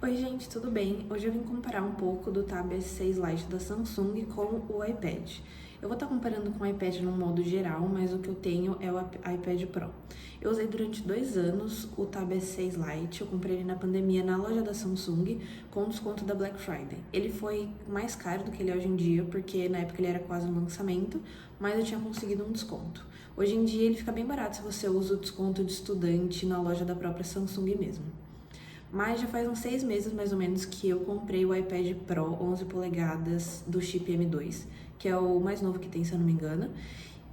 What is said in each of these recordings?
Oi gente, tudo bem? Hoje eu vim comparar um pouco do Tab S6 Lite da Samsung com o iPad. Eu vou estar comparando com o iPad no modo geral, mas o que eu tenho é o iPad Pro. Eu usei durante 2 anos o Tab S6 Lite, eu comprei ele na pandemia na loja da Samsung com desconto da Black Friday. Ele foi mais caro do que ele é hoje em dia, porque na época ele era quase um lançamento, mas eu tinha conseguido um desconto. Hoje em dia ele fica bem barato se você usa o desconto de estudante na loja da própria Samsung mesmo. Mas já faz uns 6 meses mais ou menos que eu comprei o iPad Pro 11 polegadas do chip M2, que é o mais novo que tem, se eu não me engano.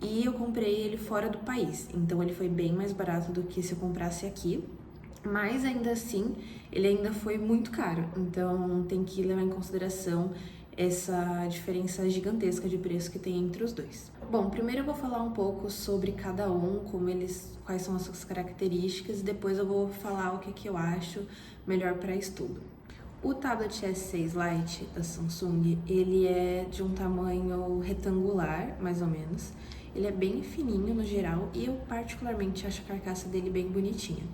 E eu comprei ele fora do país, então ele foi bem mais barato do que se eu comprasse aqui. Mas ainda assim, ele ainda foi muito caro, então tem que levar em consideração essa diferença gigantesca de preço que tem entre os dois. Bom, primeiro eu vou falar um pouco sobre cada um, quais são as suas características, e depois eu vou falar o que eu acho melhor para estudo. O tablet S6 Lite da Samsung, ele é de um tamanho retangular, mais ou menos. Ele é bem fininho no geral e eu particularmente acho a carcaça dele bem bonitinha.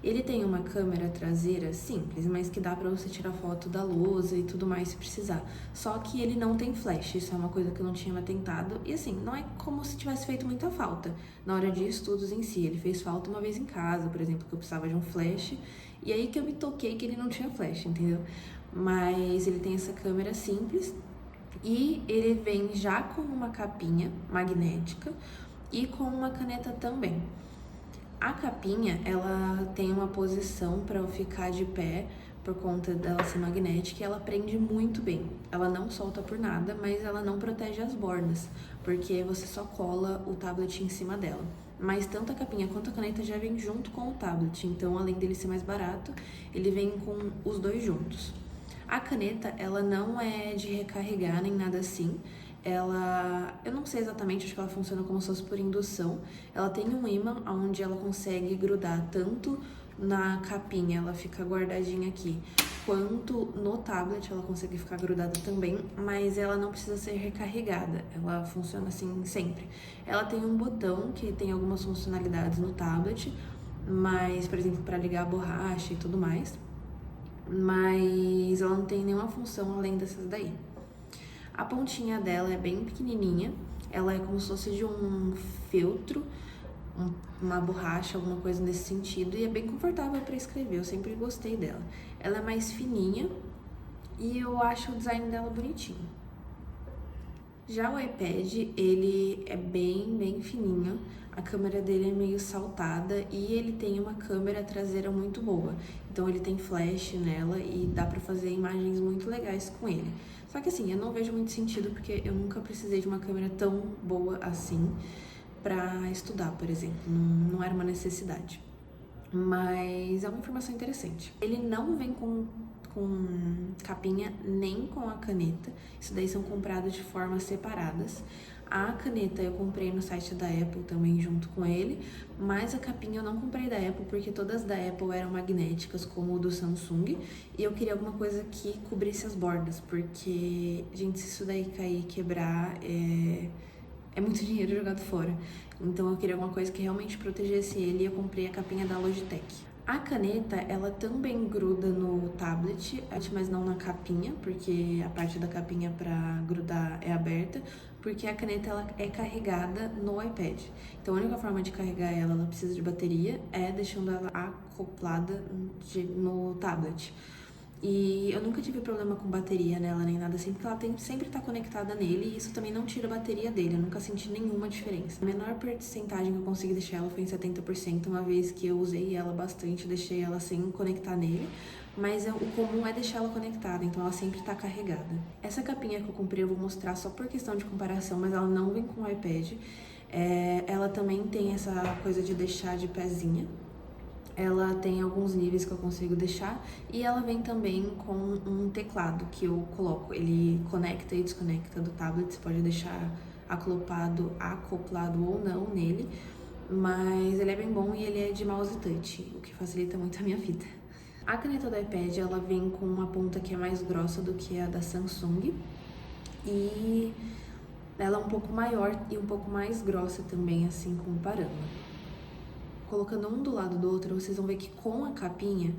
Ele tem uma câmera traseira simples, mas que dá pra você tirar foto da lousa e tudo mais se precisar. Só que ele não tem flash, isso é uma coisa que eu não tinha me atentado. E assim, não é como se tivesse feito muita falta na hora de estudos em si. Ele fez falta uma vez em casa, por exemplo, que eu precisava de um flash. E aí que eu me toquei que ele não tinha flash, entendeu? Mas ele tem essa câmera simples e ele vem já com uma capinha magnética e com uma caneta também. A capinha, ela tem uma posição para eu ficar de pé por conta dela ser magnética e ela prende muito bem. Ela não solta por nada, mas ela não protege as bordas, porque você só cola o tablet em cima dela. Mas tanto a capinha quanto a caneta já vem junto com o tablet, então além dele ser mais barato, ele vem com os dois juntos. A caneta, ela não é de recarregar nem nada assim. Eu não sei exatamente, acho que ela funciona como se fosse por indução. Ela tem um ímã onde ela consegue grudar tanto na capinha, ela fica guardadinha aqui, quanto no tablet ela consegue ficar grudada também, mas ela não precisa ser recarregada, ela funciona assim sempre. Ela tem um botão que tem algumas funcionalidades no tablet, mas, por exemplo, para ligar a borracha e tudo mais, mas ela não tem nenhuma função além dessas daí. A pontinha dela é bem pequenininha, ela é como se fosse de um feltro, uma borracha, alguma coisa nesse sentido, e é bem confortável para escrever, eu sempre gostei dela. Ela é mais fininha e eu acho o design dela bonitinho. Já o iPad, ele é bem fininho, a câmera dele é meio saltada e ele tem uma câmera traseira muito boa. Então ele tem flash nela e dá pra fazer imagens muito legais com ele. Só que assim, eu não vejo muito sentido porque eu nunca precisei de uma câmera tão boa assim pra estudar, por exemplo. Não era uma necessidade. Mas é uma informação interessante. Ele não vem com capinha nem com a caneta, isso daí são comprados de formas separadas. A caneta eu comprei no site da Apple também junto com ele, mas a capinha eu não comprei da Apple porque todas da Apple eram magnéticas como o do Samsung e eu queria alguma coisa que cobrisse as bordas, porque, gente, se isso daí cair e quebrar, é muito dinheiro jogado fora. Então eu queria alguma coisa que realmente protegesse ele e eu comprei a capinha da Logitech. A caneta, ela também gruda no tablet, mas não na capinha, porque a parte da capinha para grudar é aberta, porque a caneta ela é carregada no iPad. Então a única forma de carregar ela precisa de bateria, é deixando ela acoplada no tablet. E eu nunca tive problema com bateria nela nem nada assim, porque ela sempre tá conectada nele e isso também não tira a bateria dele, eu nunca senti nenhuma diferença. A menor porcentagem que eu consegui deixar ela foi em 70%, uma vez que eu usei ela bastante, deixei ela sem conectar nele, mas o comum é deixar ela conectada, então ela sempre tá carregada. Essa capinha que eu comprei eu vou mostrar só por questão de comparação, mas ela não vem com o iPad. Ela também tem essa coisa de deixar de pezinha. Ela tem alguns níveis que eu consigo deixar e ela vem também com um teclado que eu coloco. Ele conecta e desconecta do tablet, você pode deixar acoplado ou não nele, mas ele é bem bom e ele é de mouse touch, o que facilita muito a minha vida. A caneta do iPad, ela vem com uma ponta que é mais grossa do que a da Samsung e ela é um pouco maior e um pouco mais grossa também, assim, comparando. Colocando um do lado do outro, vocês vão ver que com a capinha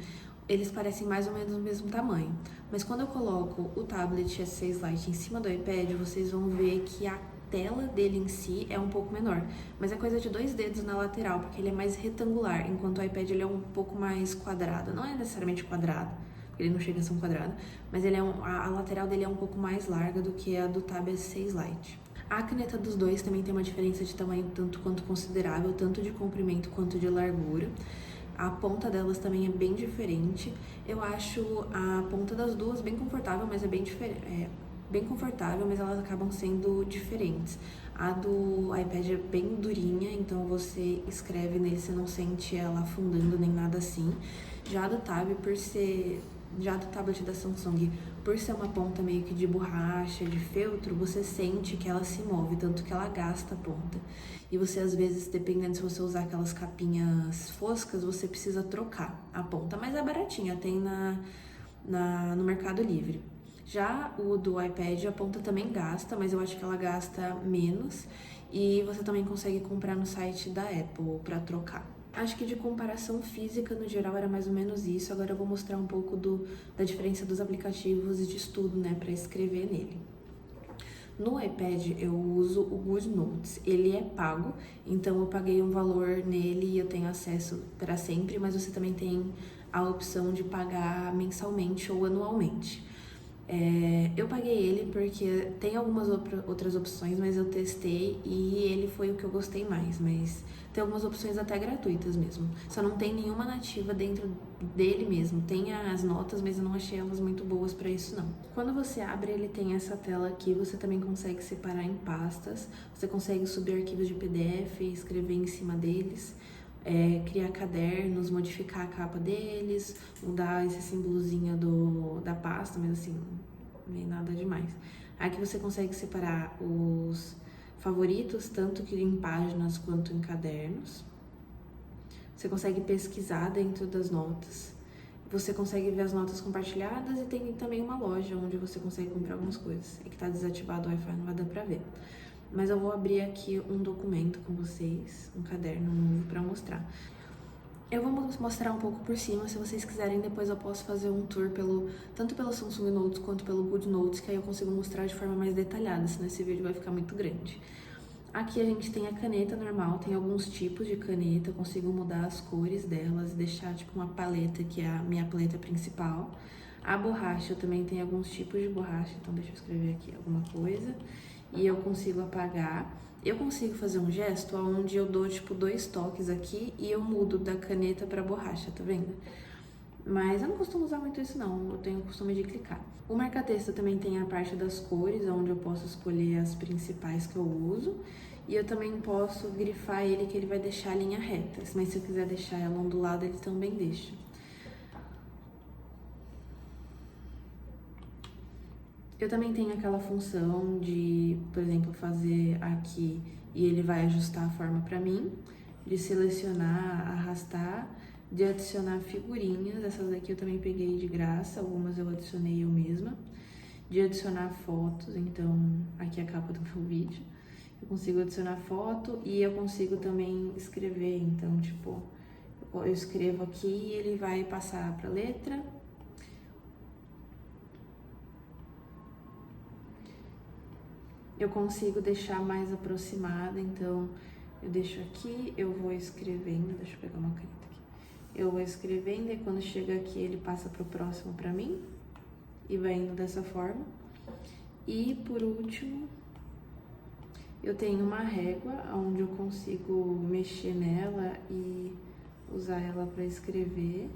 eles parecem mais ou menos do mesmo tamanho. Mas quando eu coloco o tablet S6 Lite em cima do iPad, vocês vão ver que a tela dele em si é um pouco menor, mas é coisa de 2 dedos na lateral, porque ele é mais retangular, enquanto o iPad ele é um pouco mais quadrado. Não é necessariamente quadrado, porque ele não chega a ser um quadrado, mas ele é a lateral dele é um pouco mais larga do que a do Tab S6 Lite. A caneta dos dois também tem uma diferença de tamanho tanto quanto considerável, tanto de comprimento quanto de largura. A ponta delas também é bem diferente. Eu acho a ponta das duas bem confortável, mas é bem diferente. Bem confortável, mas elas acabam sendo diferentes. A do iPad é bem durinha, então você escreve nele, você não sente ela afundando nem nada assim. Já a do tablet da Samsung, por ser uma ponta meio que de borracha, de feltro, você sente que ela se move, tanto que ela gasta a ponta. E você, às vezes, dependendo se você usar aquelas capinhas foscas, você precisa trocar a ponta. Mas é baratinha, tem no Mercado Livre. Já o do iPad, a ponta também gasta, mas eu acho que ela gasta menos. E você também consegue comprar no site da Apple para trocar. Acho que de comparação física, no geral, era mais ou menos isso. Agora eu vou mostrar um pouco da diferença dos aplicativos de estudo, né, para escrever nele. No iPad eu uso o GoodNotes, ele é pago, então eu paguei um valor nele e eu tenho acesso para sempre, mas você também tem a opção de pagar mensalmente ou anualmente. Eu paguei ele porque tem algumas outras opções, mas eu testei e ele foi o que eu gostei mais, mas tem algumas opções até gratuitas mesmo. Só não tem nenhuma nativa dentro dele mesmo. Tem as notas, mas eu não achei elas muito boas para isso não. Quando você abre, ele tem essa tela aqui, você também consegue separar em pastas, você consegue subir arquivos de PDF e escrever em cima deles. Criar cadernos, modificar a capa deles, mudar esse símbolozinho da pasta, mas assim, nem nada demais. Aqui você consegue separar os favoritos, tanto que em páginas quanto em cadernos. Você consegue pesquisar dentro das notas. Você consegue ver as notas compartilhadas e tem também uma loja onde você consegue comprar algumas coisas. É que tá desativado o Wi-Fi, não vai dar pra ver. Mas eu vou abrir aqui um documento com vocês, um caderno novo para mostrar. Eu vou mostrar um pouco por cima, se vocês quiserem depois eu posso fazer um tour tanto pelo Samsung Notes quanto pelo GoodNotes, que aí eu consigo mostrar de forma mais detalhada, senão esse vídeo vai ficar muito grande. Aqui a gente tem a caneta normal, tem alguns tipos de caneta, eu consigo mudar as cores delas e deixar tipo uma paleta, que é a minha paleta principal. A borracha, eu também tenho alguns tipos de borracha, então deixa eu escrever aqui alguma coisa. E eu consigo apagar. Eu consigo fazer um gesto onde eu dou tipo 2 toques aqui e eu mudo da caneta para borracha, tá vendo? Mas eu não costumo usar muito isso não, eu tenho o costume de clicar. O marca-texto também tem a parte das cores, onde eu posso escolher as principais que eu uso. E eu também posso grifar ele, que ele vai deixar a linha reta, mas se eu quiser deixar ela ondulada, ele também deixa. Eu também tenho aquela função de, por exemplo, fazer aqui e ele vai ajustar a forma para mim, de selecionar, arrastar, de adicionar figurinhas, essas daqui eu também peguei de graça, algumas eu adicionei eu mesma, de adicionar fotos, então aqui é a capa do meu vídeo, eu consigo adicionar foto e eu consigo também escrever, então tipo, eu escrevo aqui e ele vai passar para a letra. Eu consigo deixar mais aproximada, então eu deixo aqui, eu vou escrevendo, deixa eu pegar uma caneta aqui. Eu vou escrevendo e quando chega aqui ele passa pro próximo pra mim e vai indo dessa forma. E por último, eu tenho uma régua onde eu consigo mexer nela e usar ela para escrever.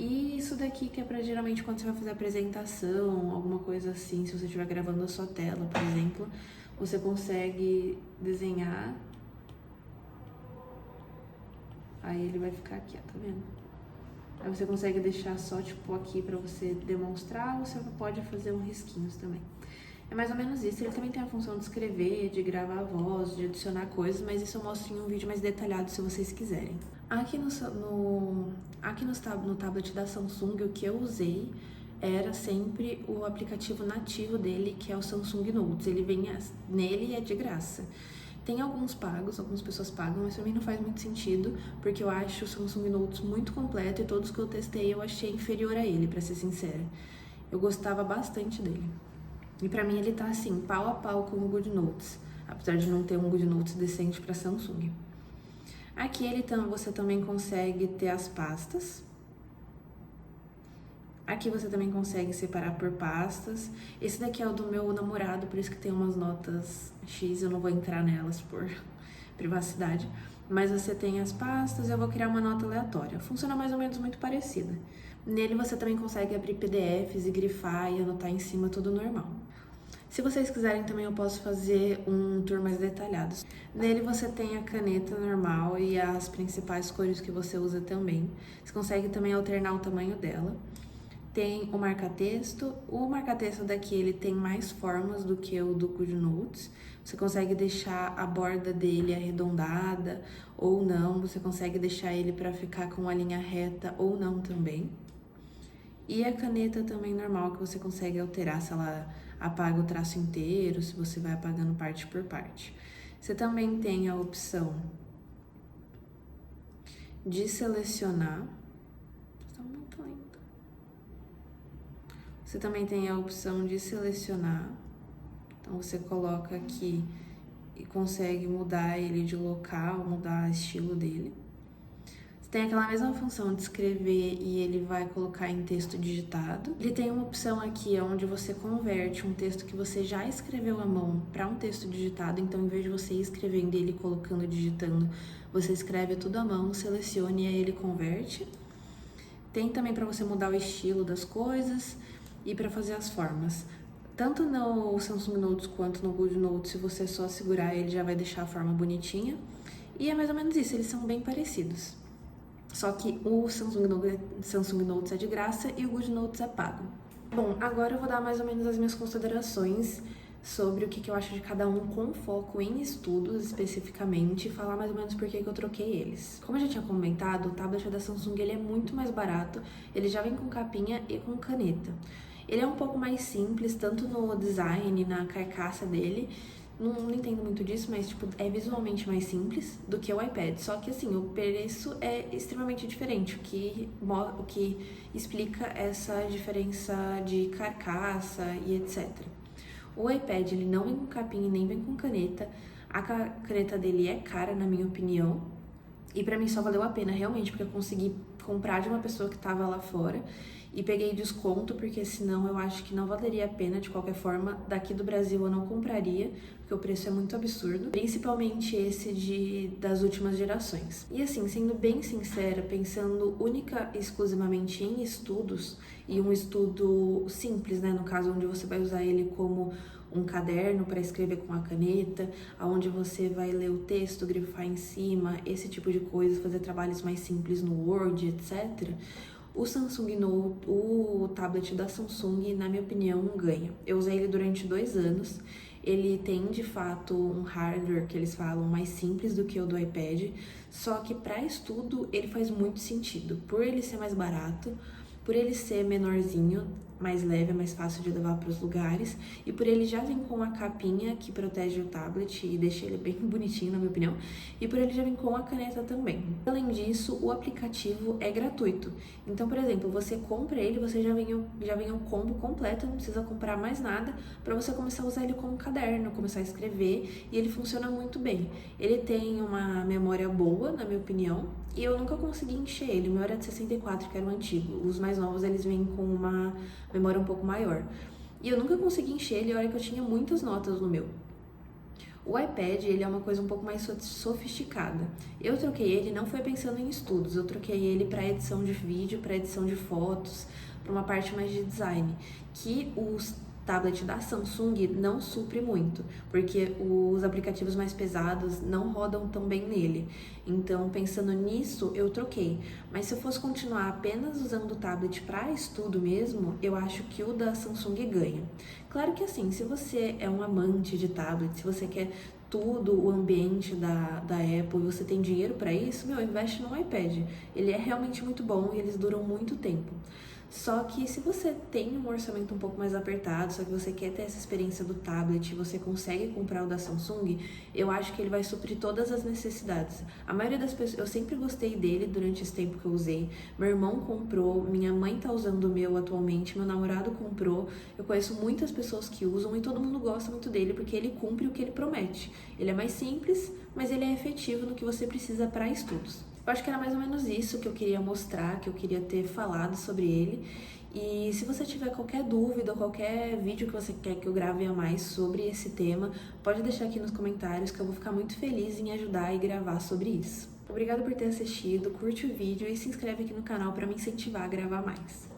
E isso daqui que é pra geralmente quando você vai fazer apresentação, alguma coisa assim, se você estiver gravando a sua tela, por exemplo, você consegue desenhar. Aí ele vai ficar aqui, ó, tá vendo? Aí você consegue deixar só tipo aqui pra você demonstrar, ou você pode fazer um risquinhos também. É mais ou menos isso, ele também tem a função de escrever, de gravar a voz, de adicionar coisas, mas isso eu mostro em um vídeo mais detalhado se vocês quiserem. Aqui no tablet da Samsung, o que eu usei era sempre o aplicativo nativo dele, que é o Samsung Notes. Ele vem nele e é de graça. Tem alguns pagos, algumas pessoas pagam, mas pra mim não faz muito sentido, porque eu acho o Samsung Notes muito completo e todos que eu testei eu achei inferior a ele, pra ser sincera. Eu gostava bastante dele. E pra mim ele tá assim, pau a pau com o GoodNotes, apesar de não ter um GoodNotes decente pra Samsung. Aqui você também consegue ter as pastas. Aqui você também consegue separar por pastas. Esse daqui é o do meu namorado, por isso que tem umas notas X, eu não vou entrar nelas por privacidade. Mas você tem as pastas, eu vou criar uma nota aleatória. Funciona mais ou menos muito parecida. Nele você também consegue abrir PDFs e grifar e anotar em cima tudo normal. Se vocês quiserem também eu posso fazer um tour mais detalhado. Nele você tem a caneta normal e as principais cores que você usa também. Você consegue também alternar o tamanho dela. Tem o marca-texto. O marca-texto daqui ele tem mais formas do que o do GoodNotes. Você consegue deixar a borda dele arredondada ou não. Você consegue deixar ele para ficar com a linha reta ou não também. E a caneta também normal, que você consegue alterar se ela apaga o traço inteiro, se você vai apagando parte por parte. Você também tem a opção de selecionar. Está muito lento. Você também tem a opção de selecionar. Então você coloca aqui e consegue mudar ele de local, mudar o estilo dele. Tem aquela mesma função de escrever e ele vai colocar em texto digitado. Ele tem uma opção aqui onde você converte um texto que você já escreveu à mão para um texto digitado. Então, em vez de você ir escrevendo ele colocando, digitando, você escreve tudo à mão, selecione e aí ele converte. Tem também para você mudar o estilo das coisas e para fazer as formas. Tanto no Samsung Notes quanto no GoodNotes, se você só segurar ele já vai deixar a forma bonitinha. E é mais ou menos isso, eles são bem parecidos. Só que o Samsung Notes é de graça e o GoodNotes é pago. Bom, agora eu vou dar mais ou menos as minhas considerações sobre o que eu acho de cada um com foco em estudos especificamente e falar mais ou menos por que eu troquei eles. Como eu já tinha comentado, o tablet da Samsung ele é muito mais barato, ele já vem com capinha e com caneta. Ele é um pouco mais simples, tanto no design, na carcaça dele. Não entendo muito disso, mas tipo, é visualmente mais simples do que o iPad. Só que assim, o preço é extremamente diferente, o que explica essa diferença de carcaça e etc. O iPad ele não vem com capinha nem vem com caneta. A caneta dele é cara, na minha opinião. E pra mim só valeu a pena realmente, porque eu consegui comprar de uma pessoa que tava lá fora. E peguei desconto, porque senão eu acho que não valeria a pena de qualquer forma. Daqui do Brasil eu não compraria, porque o preço é muito absurdo. Principalmente esse das últimas gerações. E assim, sendo bem sincera, pensando única e exclusivamente em estudos, e um estudo simples, né? No caso, onde você vai usar ele como um caderno para escrever com a caneta, onde você vai ler o texto, grifar em cima, esse tipo de coisa, fazer trabalhos mais simples no Word, etc. O Samsung Note, o tablet da Samsung, na minha opinião, ganha. Eu usei ele durante 2 anos. Ele tem, de fato, um hardware que eles falam mais simples do que o do iPad, só que para estudo ele faz muito sentido. Por ele ser mais barato, por ele ser menorzinho, mais leve, é mais fácil de levar para os lugares, e por ele já vir com a capinha que protege o tablet e deixa ele bem bonitinho, na minha opinião, e por ele já vir com a caneta também. Além disso, o aplicativo é gratuito. Então, por exemplo, você compra ele, você já vem o combo completo, não precisa comprar mais nada, para você começar a usar ele como caderno, começar a escrever, e ele funciona muito bem. Ele tem uma memória boa, na minha opinião, e eu nunca consegui encher ele. O meu era de 64, que era o antigo. Os mais novos, eles vêm com uma memória um pouco maior. E eu nunca consegui encher ele, olha que eu tinha muitas notas no meu. O iPad, ele é uma coisa um pouco mais sofisticada. Eu troquei ele, não foi pensando em estudos, eu troquei ele para edição de vídeo, para edição de fotos, para uma parte mais de design, que os tablet da Samsung não supre muito, porque os aplicativos mais pesados não rodam tão bem nele. Então, pensando nisso, eu troquei. Mas se eu fosse continuar apenas usando o tablet para estudo mesmo, eu acho que o da Samsung ganha. Claro que assim, se você é um amante de tablet, se você quer tudo o ambiente da Apple e você tem dinheiro para isso, investe no iPad. Ele é realmente muito bom e eles duram muito tempo. Só que se você tem um orçamento um pouco mais apertado, só que você quer ter essa experiência do tablet, você consegue comprar o da Samsung, eu acho que ele vai suprir todas as necessidades. A maioria das pessoas, eu sempre gostei dele durante esse tempo que eu usei. Meu irmão comprou, minha mãe tá usando o meu atualmente, meu namorado comprou. Eu conheço muitas pessoas que usam e todo mundo gosta muito dele porque ele cumpre o que ele promete. Ele é mais simples, mas ele é efetivo no que você precisa para estudos. Eu acho que era mais ou menos isso que eu queria mostrar, que eu queria ter falado sobre ele. E se você tiver qualquer dúvida ou qualquer vídeo que você quer que eu grave a mais sobre esse tema, pode deixar aqui nos comentários que eu vou ficar muito feliz em ajudar e gravar sobre isso. Obrigada por ter assistido, curte o vídeo e se inscreve aqui no canal para me incentivar a gravar mais.